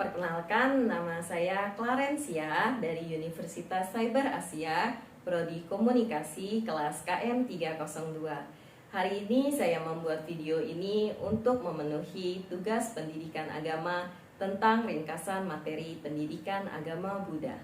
perkenalkan, nama saya Clarencia dari Universitas Cyber Asia, Prodi Komunikasi kelas KM 302. Hari ini saya membuat video ini untuk memenuhi tugas pendidikan agama tentang ringkasan materi pendidikan agama Buddha.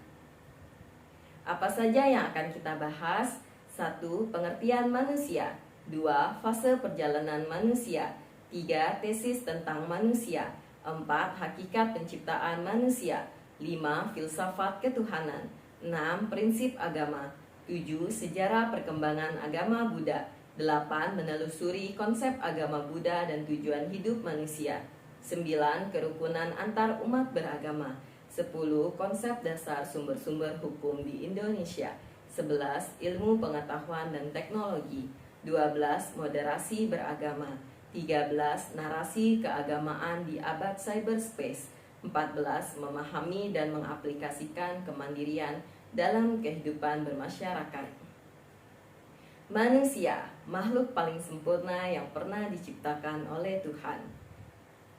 Apa saja yang akan kita bahas? 1. Pengertian manusia. 2. Fase perjalanan manusia. 3. Tesis tentang manusia. 4. Hakikat penciptaan manusia. 5. Filsafat ketuhanan. 6. Prinsip agama. 7. Sejarah perkembangan agama Buddha. 8. Menelusuri konsep agama Buddha dan tujuan hidup manusia. 9. Kerukunan antar umat beragama. 10. Konsep dasar sumber-sumber hukum di Indonesia. 11. Ilmu pengetahuan dan teknologi. 12. Moderasi beragama. 13. Narasi keagamaan di abad cyberspace. 14. Memahami dan mengaplikasikan kemandirian dalam kehidupan bermasyarakat. Manusia, makhluk paling sempurna yang pernah diciptakan oleh Tuhan.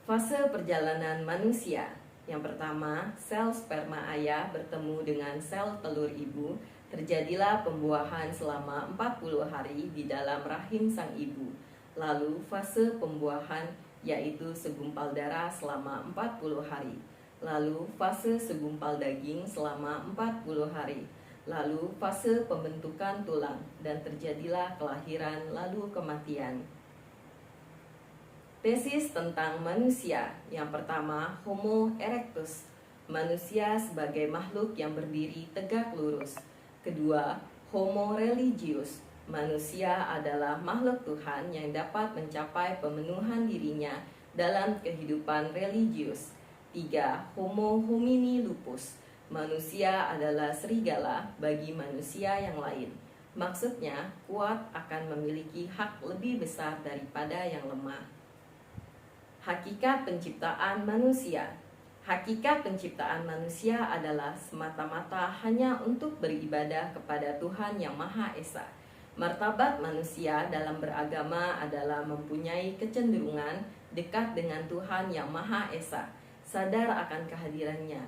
Fase perjalanan manusia. Yang pertama, sel sperma ayah bertemu dengan sel telur ibu. Terjadilah pembuahan selama 40 hari di dalam rahim sang ibu. Lalu fase pembuahan yaitu segumpal darah selama 40 hari. Lalu fase segumpal daging selama 40 hari. Lalu fase pembentukan tulang dan terjadilah kelahiran lalu kematian. Tesis tentang manusia. Yang pertama, Homo erectus, manusia sebagai makhluk yang berdiri tegak lurus. Kedua, Homo religius, manusia adalah makhluk Tuhan yang dapat mencapai pemenuhan dirinya dalam kehidupan religius. 3. Homo homini lupus, manusia adalah serigala bagi manusia yang lain. Maksudnya, kuat akan memiliki hak lebih besar daripada yang lemah. Hakikat penciptaan manusia. Hakikat penciptaan manusia adalah semata-mata hanya untuk beribadah kepada Tuhan Yang Maha Esa. Martabat manusia dalam beragama adalah mempunyai kecenderungan dekat dengan Tuhan Yang Maha Esa, sadar akan kehadirannya,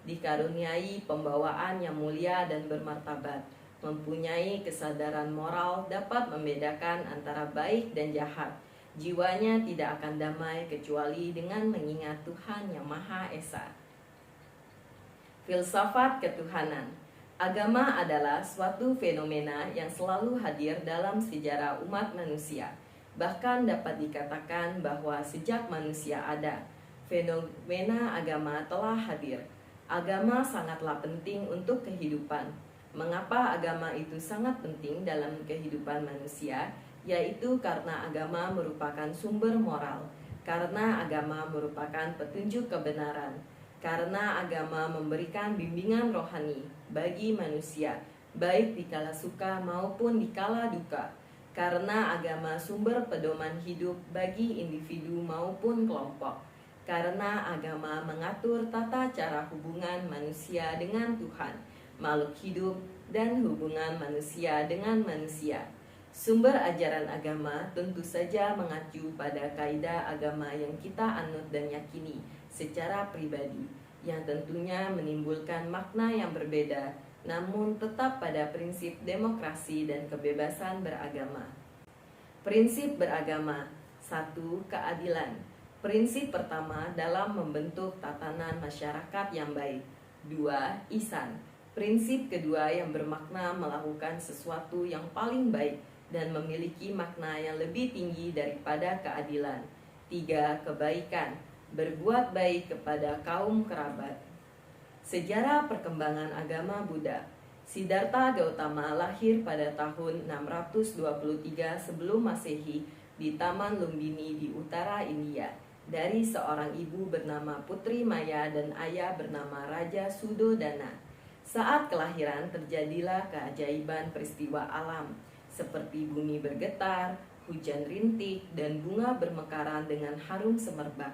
dikaruniai pembawaan yang mulia dan bermartabat, mempunyai kesadaran moral dapat membedakan antara baik dan jahat. Jiwanya tidak akan damai kecuali dengan mengingat Tuhan Yang Maha Esa. Filsafat ketuhanan. Agama adalah suatu fenomena yang selalu hadir dalam sejarah umat manusia. Bahkan dapat dikatakan bahwa sejak manusia ada, fenomena agama telah hadir. Agama sangatlah penting untuk kehidupan. Mengapa agama itu sangat penting dalam kehidupan manusia? Yaitu karena agama merupakan sumber moral, karena agama merupakan petunjuk kebenaran, karena agama memberikan bimbingan rohani bagi manusia, baik dikala suka maupun dikala duka, karena agama sumber pedoman hidup bagi individu maupun kelompok, karena agama mengatur tata cara hubungan manusia dengan Tuhan, makhluk hidup, dan hubungan manusia dengan manusia. Sumber ajaran agama tentu saja mengacu pada kaidah agama yang kita anut dan yakini secara pribadi, yang tentunya menimbulkan makna yang berbeda, namun tetap pada prinsip demokrasi dan kebebasan beragama. Prinsip beragama. 1. Keadilan. Prinsip pertama dalam membentuk tatanan masyarakat yang baik. 2. Ihsan. Prinsip kedua yang bermakna melakukan sesuatu yang paling baik dan memiliki makna yang lebih tinggi daripada keadilan. 3. Kebaikan, berbuat baik kepada kaum kerabat. Sejarah perkembangan agama Buddha. Siddhartha Gautama lahir pada tahun 623 sebelum Masehi di Taman Lumbini di utara India, dari seorang ibu bernama Putri Maya dan ayah bernama Raja Sudodana. Saat kelahiran terjadilah keajaiban peristiwa alam, seperti bumi bergetar, hujan rintik, dan bunga bermekaran dengan harum semerbak.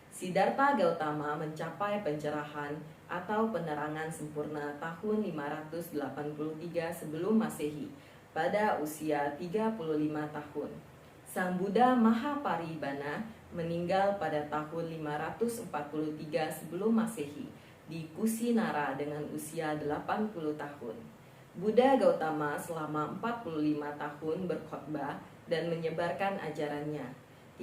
Siddhartha Gautama mencapai pencerahan atau penerangan sempurna tahun 583 sebelum Masehi pada usia 35 tahun. Sang Buddha Mahaparinibbana meninggal pada tahun 543 sebelum Masehi di Kusinara dengan usia 80 tahun. Buddha Gautama selama 45 tahun berkhotbah dan menyebarkan ajarannya.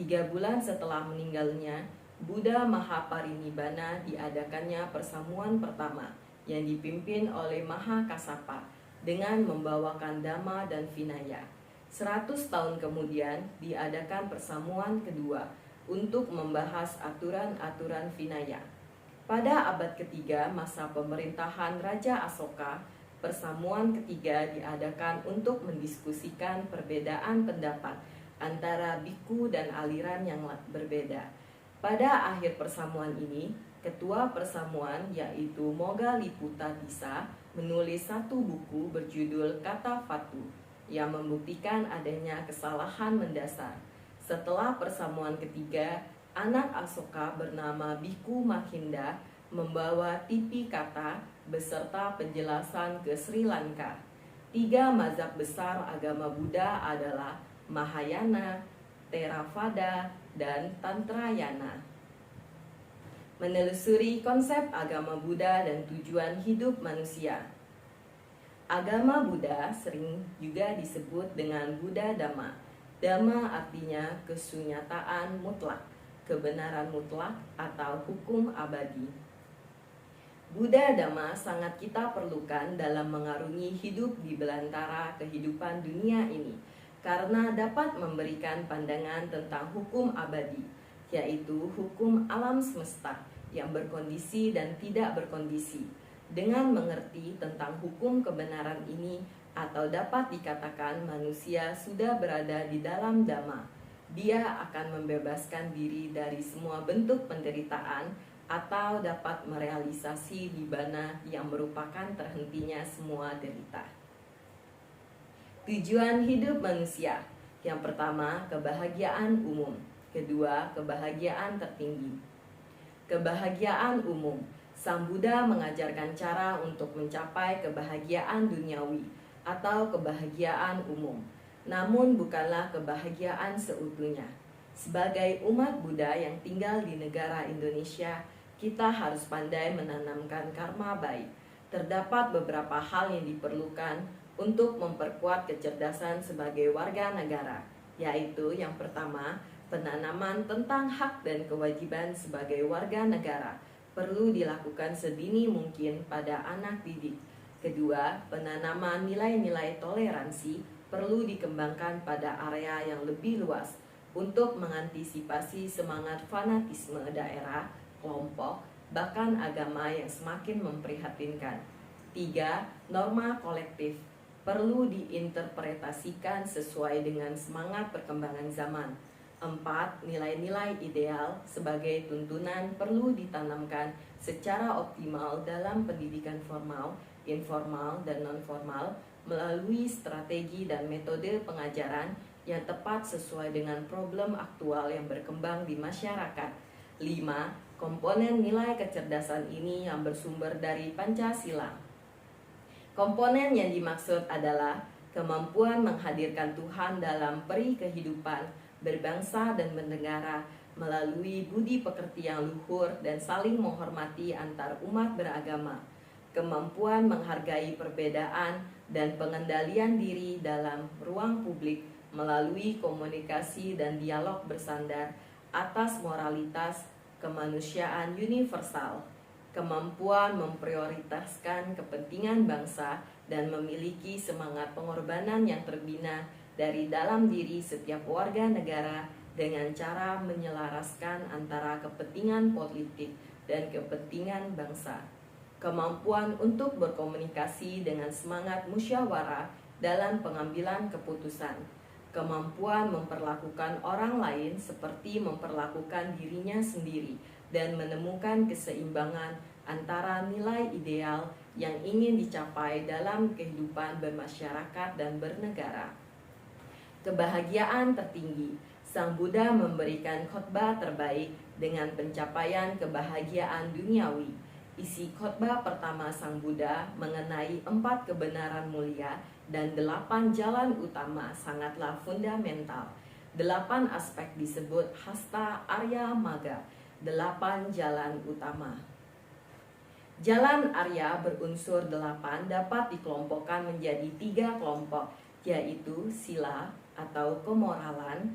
3 bulan setelah meninggalnya, Buddha Mahaparinibbana diadakannya persamuan pertama yang dipimpin oleh Mahakassapa dengan membawakan Dhamma dan Vinaya. 100 tahun kemudian diadakan persamuan kedua untuk membahas aturan-aturan Vinaya. Pada abad ketiga masa pemerintahan Raja Asoka, persamuan ketiga diadakan untuk mendiskusikan perbedaan pendapat antara biku dan aliran yang berbeda. Pada akhir persamuan ini, ketua persamuan yaitu Moggaliputta-tissa menulis satu buku berjudul Kata Fatu yang membuktikan adanya kesalahan mendasar. Setelah persamuan ketiga, anak Asoka bernama Biku Mahinda membawa Tipikata beserta penjelasan ke Sri Lanka. 3 mazhab besar agama Buddha adalah Mahayana, Theravada, dan Tantrayana. Menelusuri konsep agama Buddha dan tujuan hidup manusia. Agama Buddha sering juga disebut dengan Buddha Dhamma. Dhamma artinya kesunyataan mutlak, kebenaran mutlak atau hukum abadi. Buddha Dhamma sangat kita perlukan dalam mengarungi hidup di belantara kehidupan dunia ini, karena dapat memberikan pandangan tentang hukum abadi, yaitu hukum alam semesta yang berkondisi dan tidak berkondisi. Dengan mengerti tentang hukum kebenaran ini, atau dapat dikatakan manusia sudah berada di dalam Dhamma, dia akan membebaskan diri dari semua bentuk penderitaan atau dapat merealisasi nibbana yang merupakan terhentinya semua derita. Tujuan hidup manusia. Yang pertama, kebahagiaan umum. Kedua, kebahagiaan tertinggi. Kebahagiaan umum. Sang Buddha mengajarkan cara untuk mencapai kebahagiaan duniawi atau kebahagiaan umum, namun bukanlah kebahagiaan seutuhnya. Sebagai umat Buddha yang tinggal di negara Indonesia, kita harus pandai menanamkan karma baik. Terdapat beberapa hal yang diperlukan untuk memperkuat kecerdasan sebagai warga negara, yaitu yang pertama, penanaman tentang hak dan kewajiban sebagai warga negara perlu dilakukan sedini mungkin pada anak didik. Kedua, penanaman nilai-nilai toleransi perlu dikembangkan pada area yang lebih luas untuk mengantisipasi semangat fanatisme daerah, kelompok, bahkan agama yang semakin memprihatinkan. 3. Norma kolektif perlu diinterpretasikan sesuai dengan semangat perkembangan zaman. 4. Nilai-nilai ideal sebagai tuntunan perlu ditanamkan secara optimal dalam pendidikan formal, informal, dan non-formal melalui strategi dan metode pengajaran yang tepat sesuai dengan problem aktual yang berkembang di masyarakat. 5. Komponen nilai kecerdasan ini yang bersumber dari Pancasila. Komponen yang dimaksud adalah kemampuan menghadirkan Tuhan dalam peri kehidupan, berbangsa dan bernegara melalui budi pekerti yang luhur dan saling menghormati antar umat beragama, kemampuan menghargai perbedaan dan pengendalian diri dalam ruang publik melalui komunikasi dan dialog bersandar atas moralitas kemanusiaan universal, kemampuan memprioritaskan kepentingan bangsa dan memiliki semangat pengorbanan yang terbina dari dalam diri setiap warga negara dengan cara menyelaraskan antara kepentingan politik dan kepentingan bangsa. Kemampuan untuk berkomunikasi dengan semangat musyawarah dalam pengambilan keputusan. Kemampuan memperlakukan orang lain seperti memperlakukan dirinya sendiri dan menemukan keseimbangan antara nilai ideal yang ingin dicapai dalam kehidupan bermasyarakat dan bernegara. Kebahagiaan tertinggi. Sang Buddha memberikan khotbah terbaik dengan pencapaian kebahagiaan duniawi. Isi khotbah pertama Sang Buddha mengenai 4 kebenaran mulia dan 8 jalan utama sangatlah fundamental. 8 aspek disebut hasta Arya Magga, 8 jalan utama. Jalan Arya berunsur 8 dapat dikelompokkan menjadi 3 kelompok, yaitu sila atau kemoralan,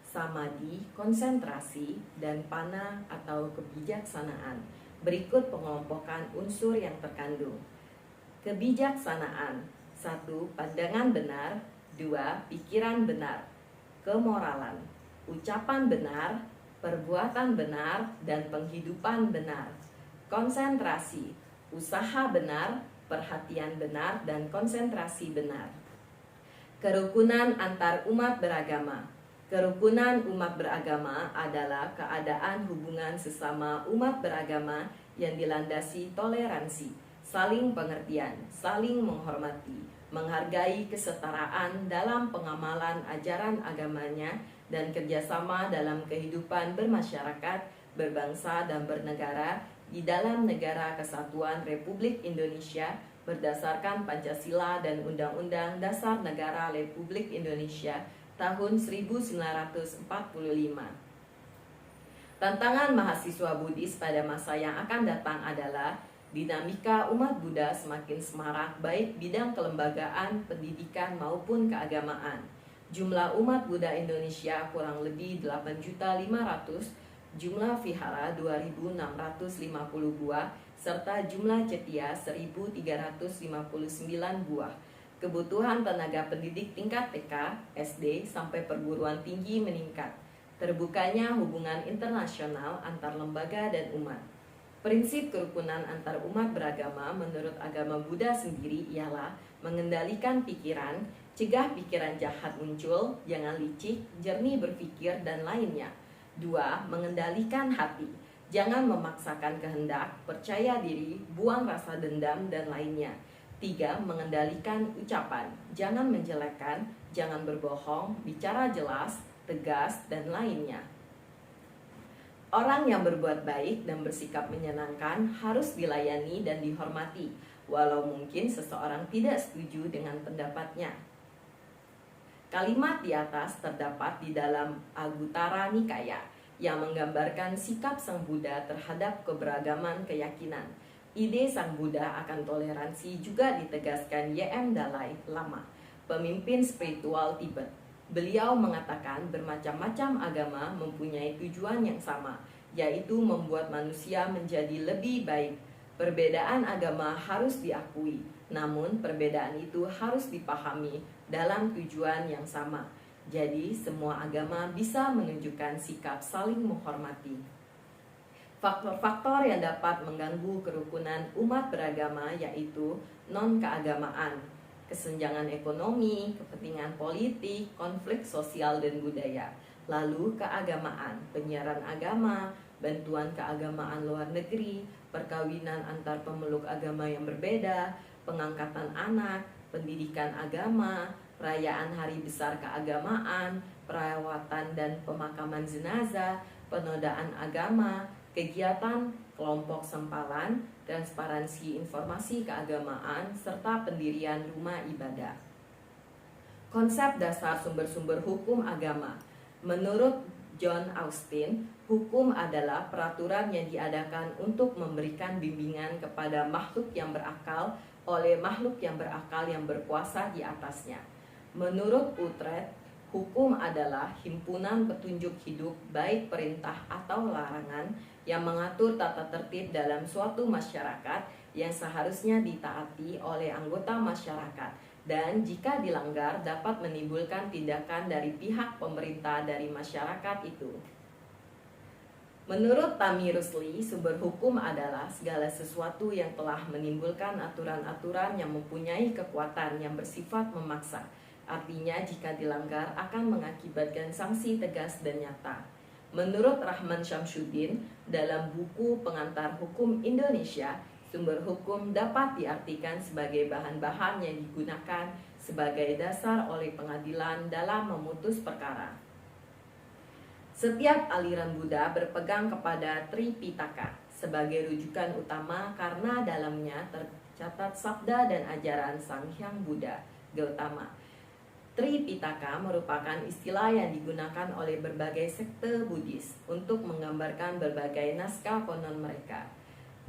samadhi, konsentrasi, dan pana atau kebijaksanaan. Berikut pengelompokan unsur yang terkandung. Kebijaksanaan: 1. Pandangan benar. 2. Pikiran benar. Kemoralan: ucapan benar, perbuatan benar, dan penghidupan benar. Konsentrasi: usaha benar, perhatian benar, dan konsentrasi benar. Kerukunan antar umat beragama. Kerukunan umat beragama adalah keadaan hubungan sesama umat beragama yang dilandasi toleransi, saling pengertian, saling menghormati, menghargai kesetaraan dalam pengamalan ajaran agamanya, dan kerjasama dalam kehidupan bermasyarakat, berbangsa, dan bernegara di dalam Negara Kesatuan Republik Indonesia berdasarkan Pancasila dan Undang-Undang Dasar Negara Republik Indonesia tahun 1945. Tantangan mahasiswa Buddhis pada masa yang akan datang adalah dinamika umat Buddha semakin semarak baik bidang kelembagaan, pendidikan maupun keagamaan. Jumlah umat Buddha Indonesia kurang lebih 8.500.000, jumlah vihara 2.650 buah, serta jumlah cetia 1.359 buah. Kebutuhan tenaga pendidik tingkat TK, SD, sampai perguruan tinggi meningkat. Terbukanya hubungan internasional antar lembaga dan umat. Prinsip kerukunan antar umat beragama menurut agama Buddha sendiri ialah mengendalikan pikiran, cegah pikiran jahat muncul, jangan licik, jernih berpikir, dan lainnya. 2. Mengendalikan hati, jangan memaksakan kehendak, percaya diri, buang rasa dendam, dan lainnya. 3. Mengendalikan ucapan, jangan menjelekkan, jangan berbohong, bicara jelas, tegas, dan lainnya. Orang yang berbuat baik dan bersikap menyenangkan harus dilayani dan dihormati, walau mungkin seseorang tidak setuju dengan pendapatnya. Kalimat di atas terdapat di dalam Anguttara Nikaya yang menggambarkan sikap Sang Buddha terhadap keberagaman keyakinan. Ide Sang Buddha akan toleransi juga ditegaskan Y.M. Dalai Lama, pemimpin spiritual Tibet. Beliau mengatakan bermacam-macam agama mempunyai tujuan yang sama, yaitu membuat manusia menjadi lebih baik. Perbedaan agama harus diakui, namun perbedaan itu harus dipahami dalam tujuan yang sama. Jadi semua agama bisa menunjukkan sikap saling menghormati. Faktor-faktor yang dapat mengganggu kerukunan umat beragama yaitu non-keagamaan, kesenjangan ekonomi, kepentingan politik, konflik sosial dan budaya. Lalu keagamaan, penyiaran agama, bantuan keagamaan luar negeri, perkawinan antar pemeluk agama yang berbeda, pengangkatan anak, pendidikan agama, perayaan hari besar keagamaan, perawatan dan pemakaman jenazah, penodaan agama, kegiatan kelompok sempalan, transparansi informasi keagamaan, serta pendirian rumah ibadah. Konsep dasar sumber-sumber hukum agama. Menurut John Austin, hukum adalah peraturan yang diadakan untuk memberikan bimbingan kepada makhluk yang berakal oleh makhluk yang berakal yang berkuasa di atasnya. Menurut Utrecht, hukum adalah himpunan petunjuk hidup baik perintah atau larangan yang mengatur tata tertib dalam suatu masyarakat yang seharusnya ditaati oleh anggota masyarakat, dan jika dilanggar dapat menimbulkan tindakan dari pihak pemerintah dari masyarakat itu. Menurut Tami Rusli, sumber hukum adalah segala sesuatu yang telah menimbulkan aturan-aturan yang mempunyai kekuatan yang bersifat memaksa. Artinya jika dilanggar akan mengakibatkan sanksi tegas dan nyata. Menurut Rahman Syamsuddin, dalam buku Pengantar Hukum Indonesia, sumber hukum dapat diartikan sebagai bahan-bahan yang digunakan sebagai dasar oleh pengadilan dalam memutus perkara. Setiap aliran Buddha berpegang kepada Tripitaka sebagai rujukan utama karena dalamnya tercatat sabda dan ajaran Sang Hyang Buddha Gautama. Tripitaka merupakan istilah yang digunakan oleh berbagai sekte Buddhis untuk menggambarkan berbagai naskah konon mereka.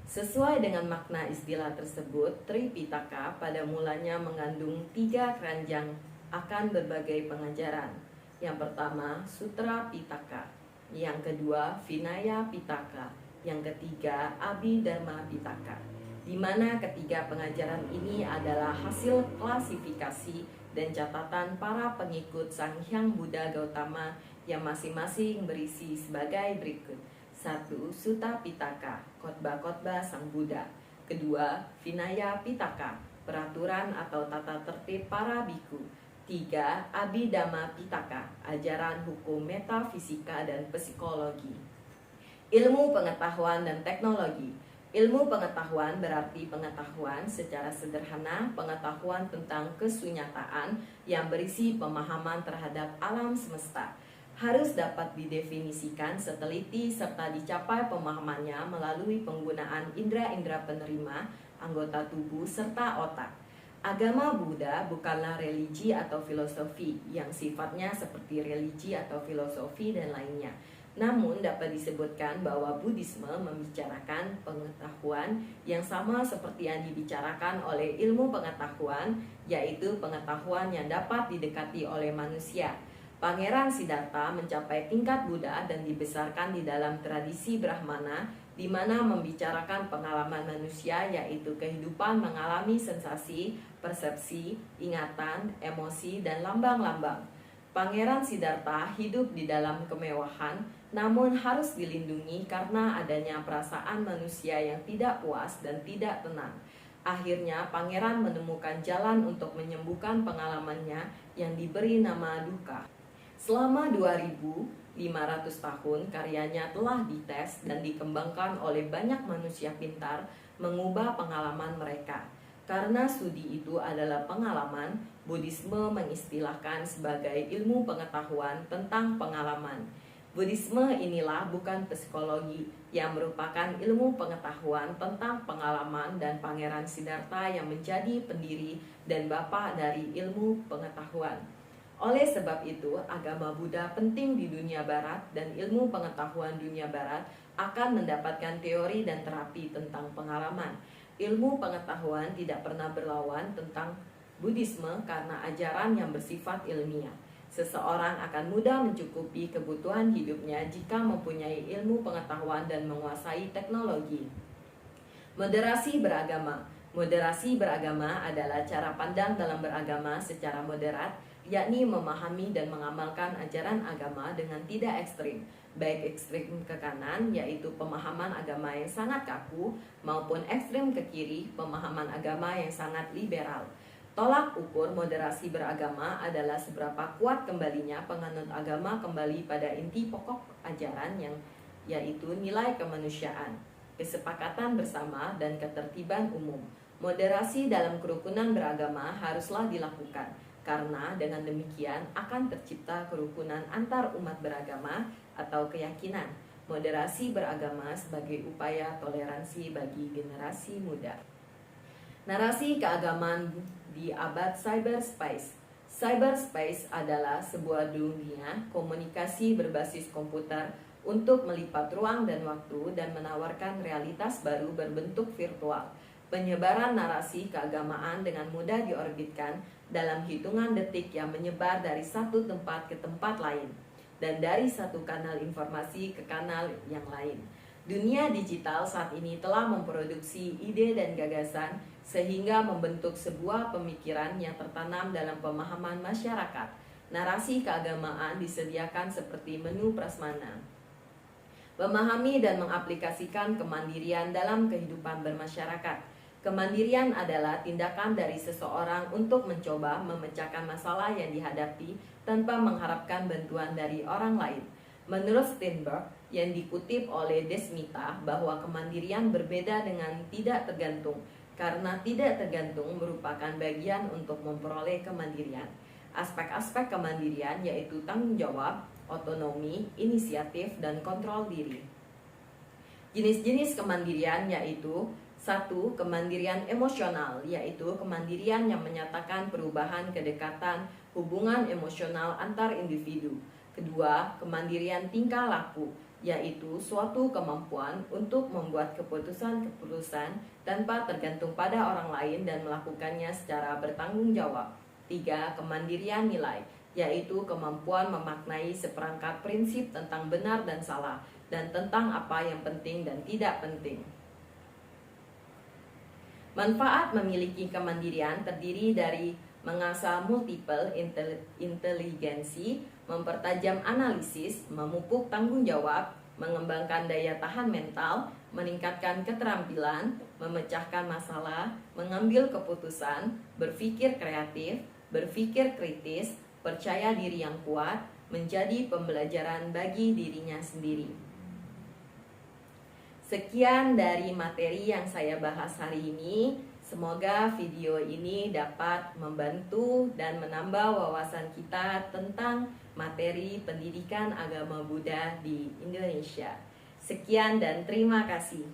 Sesuai dengan makna istilah tersebut, Tripitaka pada mulanya mengandung 3 keranjang akan berbagai pengajaran. Yang pertama, Sutra Pitaka. Yang kedua, Vinaya Pitaka. Yang ketiga, Abhidharma Pitaka. Di mana ketiga pengajaran ini adalah hasil klasifikasi dan catatan para pengikut Sang Hyang Buddha Gautama yang masing-masing berisi sebagai berikut. 1. Sutta Pitaka, khotbah-khotbah Sang Buddha. Kedua, Vinaya Pitaka, peraturan atau tata tertib para biku. 3. Abhidhamma Pitaka, ajaran hukum metafisika dan psikologi. Ilmu pengetahuan dan teknologi. Ilmu pengetahuan berarti pengetahuan secara sederhana, pengetahuan tentang kesunyataan yang berisi pemahaman terhadap alam semesta. Harus dapat didefinisikan seteliti serta dicapai pemahamannya melalui penggunaan indera-indera penerima, anggota tubuh, serta otak. Agama Buddha bukanlah religi atau filosofi yang sifatnya seperti religi atau filosofi dan lainnya. Namun dapat disebutkan bahwa Buddhisme membicarakan pengetahuan yang sama seperti yang dibicarakan oleh ilmu pengetahuan, yaitu pengetahuan yang dapat didekati oleh manusia. Pangeran Siddhartha mencapai tingkat Buddha dan dibesarkan di dalam tradisi Brahmana, di mana membicarakan pengalaman manusia, yaitu kehidupan mengalami sensasi, persepsi, ingatan, emosi, dan lambang-lambang. Pangeran Siddhartha hidup di dalam kemewahan, namun harus dilindungi karena adanya perasaan manusia yang tidak puas dan tidak tenang. Akhirnya pangeran menemukan jalan untuk menyembuhkan pengalamannya yang diberi nama dukkha. Selama 2500 tahun, karyanya telah dites dan dikembangkan oleh banyak manusia pintar mengubah pengalaman mereka. Karena studi itu adalah pengalaman, Buddhisme mengistilahkan sebagai ilmu pengetahuan tentang pengalaman. Buddhisme inilah bukan psikologi, yang merupakan ilmu pengetahuan tentang pengalaman, dan Pangeran Siddhartha yang menjadi pendiri dan bapa dari ilmu pengetahuan. Oleh sebab itu, agama Buddha penting di dunia barat dan ilmu pengetahuan dunia barat akan mendapatkan teori dan terapi tentang pengalaman. Ilmu pengetahuan tidak pernah berlawan tentang Buddhisme karena ajaran yang bersifat ilmiah. Seseorang akan mudah mencukupi kebutuhan hidupnya jika mempunyai ilmu pengetahuan dan menguasai teknologi. Moderasi beragama. Moderasi beragama adalah cara pandang dalam beragama secara moderat, yakni memahami dan mengamalkan ajaran agama dengan tidak ekstrim, baik ekstrim ke kanan, yaitu pemahaman agama yang sangat kaku, maupun ekstrim ke kiri, pemahaman agama yang sangat liberal. Tolak ukur moderasi beragama adalah seberapa kuat kembalinya penganut agama kembali pada inti pokok ajaran yang yaitu nilai kemanusiaan, kesepakatan bersama, dan ketertiban umum. Moderasi dalam kerukunan beragama haruslah dilakukan, karena dengan demikian akan tercipta kerukunan antar umat beragama atau keyakinan. Moderasi beragama sebagai upaya toleransi bagi generasi muda. Narasi keagamaan di abad cyberspace. Cyberspace adalah sebuah dunia komunikasi berbasis komputer untuk melipat ruang dan waktu dan menawarkan realitas baru berbentuk virtual. Penyebaran narasi keagamaan dengan mudah diorbitkan dalam hitungan detik yang menyebar dari satu tempat ke tempat lain dan dari satu kanal informasi ke kanal yang lain. Dunia digital saat ini telah memproduksi ide dan gagasan sehingga membentuk sebuah pemikiran yang tertanam dalam pemahaman masyarakat. Narasi keagamaan disediakan seperti menu prasmanan. Memahami dan mengaplikasikan kemandirian dalam kehidupan bermasyarakat. Kemandirian adalah tindakan dari seseorang untuk mencoba memecahkan masalah yang dihadapi tanpa mengharapkan bantuan dari orang lain. Menurut Steinberg, yang dikutip oleh Desmita, bahwa kemandirian berbeda dengan tidak tergantung, karena tidak tergantung merupakan bagian untuk memperoleh kemandirian. Aspek-aspek kemandirian yaitu tanggung jawab, otonomi, inisiatif, dan kontrol diri. Jenis-jenis kemandirian yaitu Satu, kemandirian emosional, yaitu kemandirian yang menyatakan perubahan kedekatan hubungan emosional antar individu. Kedua, kemandirian tingkah laku, yaitu suatu kemampuan untuk membuat keputusan-keputusan tanpa tergantung pada orang lain dan melakukannya secara bertanggung jawab. Tiga, kemandirian nilai, yaitu kemampuan memaknai seperangkat prinsip tentang benar dan salah, dan tentang apa yang penting dan tidak penting. Manfaat memiliki kemandirian terdiri dari mengasah multiple inteligensi, mempertajam analisis, memupuk tanggung jawab, mengembangkan daya tahan mental, meningkatkan keterampilan, memecahkan masalah, mengambil keputusan, berpikir kreatif, berpikir kritis, percaya diri yang kuat, menjadi pembelajaran bagi dirinya sendiri. Sekian dari materi yang saya bahas hari ini. Semoga video ini dapat membantu dan menambah wawasan kita tentang materi pendidikan agama Buddha di Indonesia. Sekian dan terima kasih.